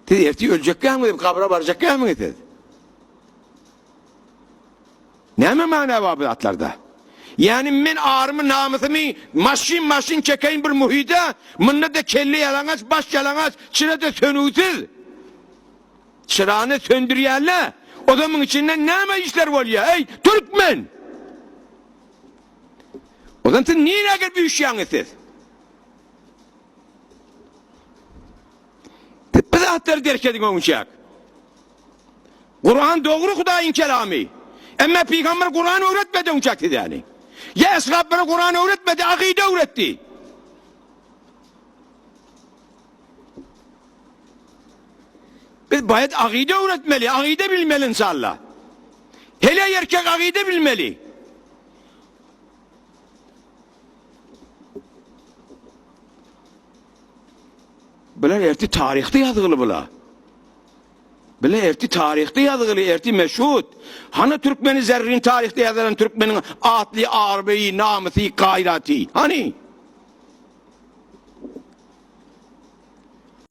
Dedi erti ölecek mi? Kabra varacak mı? Dedi. Ne mi mana bu atlarda? Yani men ağrımı namusumu maşin çekeyim bir muhide, mınna da kelle yalangaz, baş yalangaz, çıra da sönüksüz. Çırağını söndürüyorlar. Odamın içinden ne mi işler var ya? Ey Türkmen! O zaman sen niye ne bir iş yanısız? Bir zatları derk edin olacak. Kur'an doğru Hudayın kelamı. Ama Peygamber Kur'an öğretmedi olacak dedi yani. Ya eshablara Kur'an öğretmedi, akide öğretti. Biz bayat akide öğretmeli, akide bilmeli inşallah. Hele erkek akide bilmeli. Böyle erti tarihte yazılı bula. Böyle erti tarihte yazılı, erti meşhur. Hani Türkmenin zerrin tarihte yazılan Türkmenin atli, arbeyi, namusi, gayrati. Hani?